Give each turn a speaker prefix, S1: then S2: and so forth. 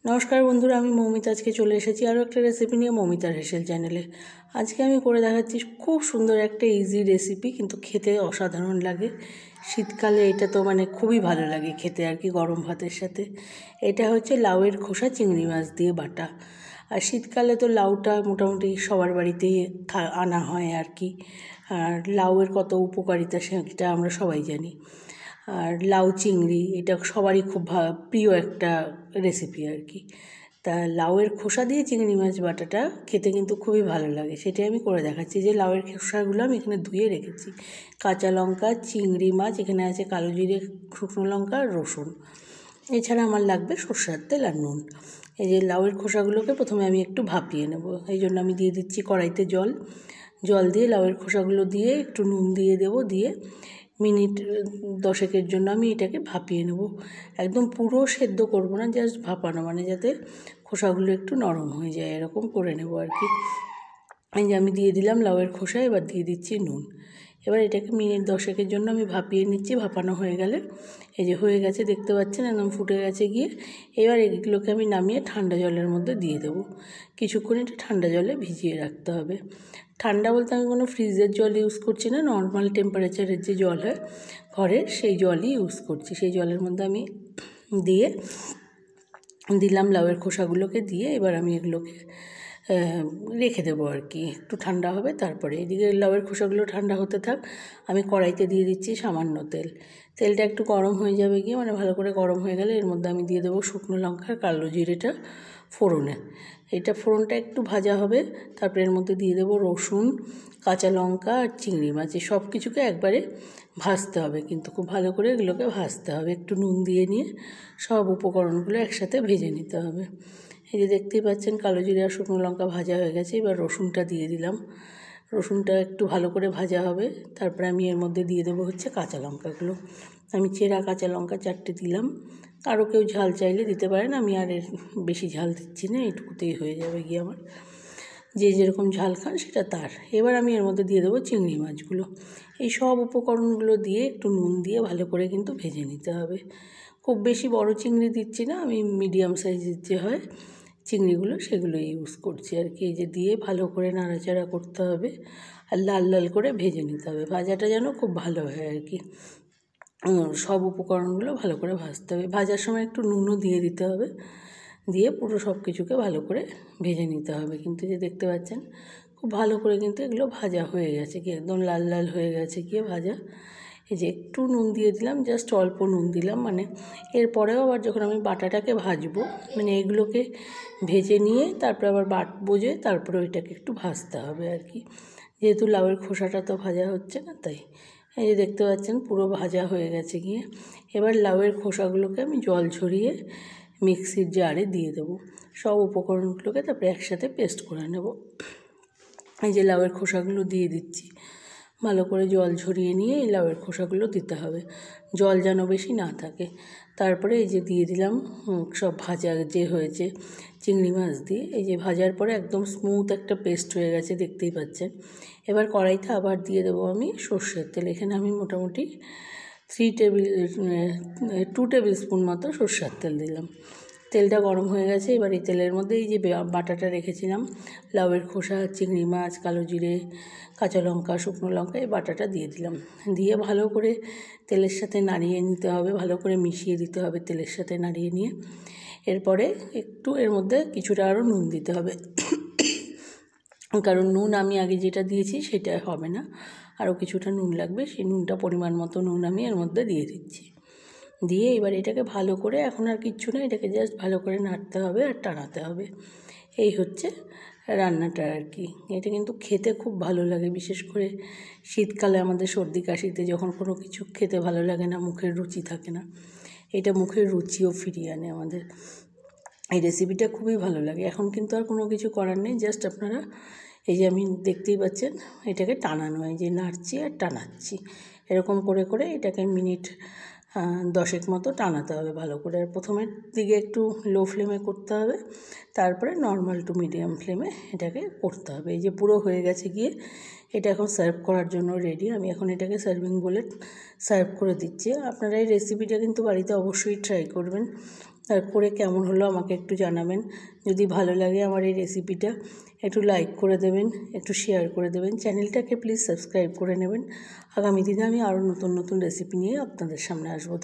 S1: নমস্কার বন্ধুরা, আমি মৌমিতা আজকে চলে এসেছি আরও একটা রেসিপি নিয়ে মৌমিতার হেসেল চ্যানেলে। আজকে আমি করে দেখাচ্ছি খুব সুন্দর একটা ইজি রেসিপি, কিন্তু খেতে অসাধারণ লাগে। শীতকালে এটা তো খুবই ভালো লাগে খেতে আর কি, গরম ভাতের সাথে। এটা হচ্ছে লাউয়ের খোসা চিংড়ি মাছ দিয়ে বাটা। আর শীতকালে তো লাউটা মোটামুটি সবার বাড়িতেই আনা হয় আর কি। আর লাউয়ের কত উপকারিতা সেটা আমরা সবাই জানি। আর লাউ চিংড়ি এটা সবারই খুব প্রিয় একটা রেসিপি আর কি। তা লাউয়ের খোসা দিয়ে চিংড়ি মাছ বাটাটা খেতে কিন্তু খুবই ভালো লাগে। সেটাই আমি করে দেখাচ্ছি। যে লাউয়ের খোসাগুলো আমি এখানে ধুয়ে রেখেছি, কাঁচা লঙ্কা, চিংড়ি মাছ, এখানে আছে কালো জিরে, শুকনো লঙ্কা আর রসুন। এছাড়া আমার লাগবে সরষের তেল আর নুন। এই যে লাউয়ের খোসাগুলোকে প্রথমে আমি একটু ভাপিয়ে নেব, এই জন্য আমি দিয়ে দিচ্ছি কড়াইতে জল দিয়ে লাউয়ের খোসাগুলো দিয়ে একটু নুন দিয়ে দেবো, দিয়ে মিনিট 10 জন্য আমি এটাকে ভাপিয়ে নেব। একদম পুরো সেদ্ধ করব না, জাস্ট ভাপানো, যাতে খোসাগুলো একটু নরম হয়ে যায়, এরকম করে নেব আর কি। এই যে আমি দিয়ে দিলাম লাউয়ের খোসা, এবার দিয়ে দিচ্ছি নুন। এবার এটাকে মিনিট 10 জন্য আমি ভাপিয়ে নিচ্ছি। ভাপানো হয়ে গেলে এই যে হয়ে গেছে, দেখতে পাচ্ছেন একদম ফুটে গেছে গিয়ে। এবার এগুলোকে আমি নামিয়ে ঠান্ডা জলের মধ্যে দিয়ে দেবো। কিছুক্ষণ এটা ঠান্ডা জলে ভিজিয়ে রাখতে হবে। ঠান্ডা বলতে আমি কোনো ফ্রিজের জল ইউজ করছি না, নর্মাল টেম্পারেচারের যে জল হয় ঘরের, সেই জলই ইউজ করছি। সেই জলের মধ্যে আমি দিয়ে দিলাম লাউয়ের খোসাগুলোকে দিয়ে, এবার আমি এগুলোকে রেখে দেবো আর কি, একটু ঠান্ডা হবে। তারপরে এদিকে লাউয়ের খোসাগুলো ঠান্ডা হতে থাক, আমি কড়াইতে দিয়ে দিচ্ছি সামান্য তেল। তেলটা একটু গরম হয়ে যাবে গিয়ে, ভালো করে গরম হয়ে গেলে এর মধ্যে আমি দিয়ে দেবো শুকনো লঙ্কা আর কালো জিরেটা ফোড়নে। এটা ফোড়নটা একটু ভাজা হবে, তারপরে এর মধ্যে দিয়ে দেবো রসুন, কাঁচা লঙ্কা আর চিংড়ি মাছ। এই সব কিছুকে একবারে ভাজতে হবে, কিন্তু খুব ভালো করে এগুলোকে ভাজতে হবে। একটু নুন দিয়ে নিয়ে সব উপকরণগুলো একসাথে ভেজে নিতে হবে। এই যে দেখতেই পাচ্ছেন কালো জিরে আর শুকনো লঙ্কা ভাজা হয়ে গেছে। এবার রসুনটা দিয়ে দিলাম। রসুনটা একটু ভালো করে ভাজা হবে, তারপরে আমি এর মধ্যে দিয়ে দেবো হচ্ছে কাঁচা লঙ্কাগুলো। আমি চেরা কাঁচা লঙ্কা 4টে দিলাম। আরও কেউ ঝাল চাইলে দিতে পারেন, আমি আর এর বেশি ঝাল দিচ্ছি না, এইটুকুতেই হয়ে যাবে গিয়ে আমার। যে যেরকম ঝাল খান সেটা তার। এবার আমি এর মধ্যে দিয়ে দেবো চিংড়ি মাছগুলো। এই সব উপকরণগুলো দিয়ে একটু নুন দিয়ে ভালো করে কিন্তু ভেজে নিতে হবে। খুব বেশি বড় চিংড়ি দিচ্ছি না, আমি মিডিয়াম সাইজের যে হয় চিংড়িগুলো সেগুলো ইউজ করছি আর কি। এই যে দিয়ে ভালো করে নাড়াচাড়া করতে হবে আর লাল লাল করে ভেজে নিতে হবে। ভাজাটা যেন খুব ভালো হয় আর কি। সব উপকরণগুলো ভালো করে ভাজতে হবে। ভাজার সময় একটু নুনও দিয়ে দিতে হবে, দিয়ে পুরো সব কিছুকে ভালো করে ভেজে নিতে হবে। কিন্তু যে দেখতে পাচ্ছেন খুব ভালো করে কিন্তু এগুলো ভাজা হয়ে গেছে কি, একদম লাল লাল হয়ে গেছে গিয়ে ভাজা। এই যে একটু নুন দিয়ে দিলাম, জাস্ট অল্প নুন দিলাম, এরপরেও আবার যখন আমি বাটাটাকে ভাজবো, এগুলোকে ভেজে নিয়ে তারপরে আবার বাটবো, যে তারপরে ওইটাকে একটু ভাজতে হবে আর কি। যেহেতু লাউয়ের খোসাটা তো ভাজা হচ্ছে না, তাই। এই যে দেখতে পাচ্ছেন পুরো ভাজা হয়ে গেছে গিয়ে। এবার লাউয়ের খোসাগুলোকে আমি জল ঝরিয়ে মিক্সির জারে দিয়ে দেবো সব উপকরণগুলোকে, তারপরে একসাথে পেস্ট করে নেব। এই যে লাউয়ের খোসাগুলো দিয়ে দিচ্ছি, ভালো করে জল ঝরিয়ে নিয়ে এই লাউয়ের খোসাগুলো দিতে হবে, জল যেন বেশি না থাকে। তারপরে এই যে দিয়ে দিলাম সব ভাজা যে হয়েছে চিংড়ি মাছ দিয়ে। এই যে ভাজার পরে একদম স্মুথ একটা পেস্ট হয়ে গেছে, দেখতেই পাচ্ছেন। এবার কড়াইতে আবার দিয়ে দেবো আমি সর্ষের তেল। এখানে আমি মোটামুটি 2 টেবিল স্পুন মতো সর্ষের তেল দিলাম। তেলটা গরম হয়ে গেছে। এবার এই তেলের মধ্যে এই যে বাটাটা রেখেছিলাম, লাউয়ের খোসা, চিংড়ি মাছ, কালো জিরে, কাঁচা লঙ্কা, শুকনো লঙ্কা, এই বাটাটা দিয়ে দিলাম। দিয়ে ভালো করে তেলের সাথে নাড়িয়ে নিতে হবে, ভালো করে মিশিয়ে দিতে হবে তেলের সাথে নাড়িয়ে নিয়ে। এরপরে একটু এর মধ্যে কিছুটা আরও নুন দিতে হবে, কারণ নুন আমি আগে যেটা দিয়েছি সেটা হবে না, আরও কিছুটা নুন লাগবে। সেই নুনটা পরিমাণ মতো নুন আমি এর মধ্যে দিয়ে দিচ্ছি। দিয়ে এবার এটাকে ভালো করে, এখন আর কিচ্ছু না, এটাকে জাস্ট ভালো করে নাড়তে হবে আর টানাতে হবে। এই হচ্ছে রান্নাটা আর কি। এটা কিন্তু খেতে খুব ভালো লাগে, বিশেষ করে শীতকালে আমাদের সর্দি কাশিতে যখন কোনো কিছু খেতে ভালো লাগে না, মুখের রুচি থাকে না, এটা মুখের রুচিও ফিরিয়ে আনে আমাদের। এই রেসিপিটা খুবই ভালো লাগে। এখন কিন্তু আর কোনো কিছু করার নেই, জাস্ট আপনারা এই যে আমি দেখতেই পাচ্ছেন এটাকে টানানো, এই যে নাড়ছি আর টানাচ্ছি, এরকম করে করে এটাকে মিনিট 10 মতো টানাতে হবে ভালো করে। আর প্রথমের দিকে একটু লো ফ্লেমে করতে হবে, তারপরে নর্মাল টু মিডিয়াম ফ্লেমে এটাকে করতে হবে। এই যে পুরো হয়ে গেছে গিয়ে, এটা এখন সার্ভ করার জন্য রেডি। আমি এখন এটাকে সার্ভিং বলে সার্ভ করে দিচ্ছি। আপনারা এই রেসিপিটা কিন্তু বাড়িতে অবশ্যই ট্রাই করবেন, আর করে কেমন হলো আমাকে একটু জানাবেন। যদি ভালো লাগে আমার এই রেসিপিটা একটু লাইক করে দেবেন, একটু শেয়ার করে দেবেন, চ্যানেলটাকে প্লিজ সাবস্ক্রাইব করে নেবেন। আগামী দিনে আমি আরও নতুন নতুন রেসিপি নিয়ে আপনাদের সামনে আসবো।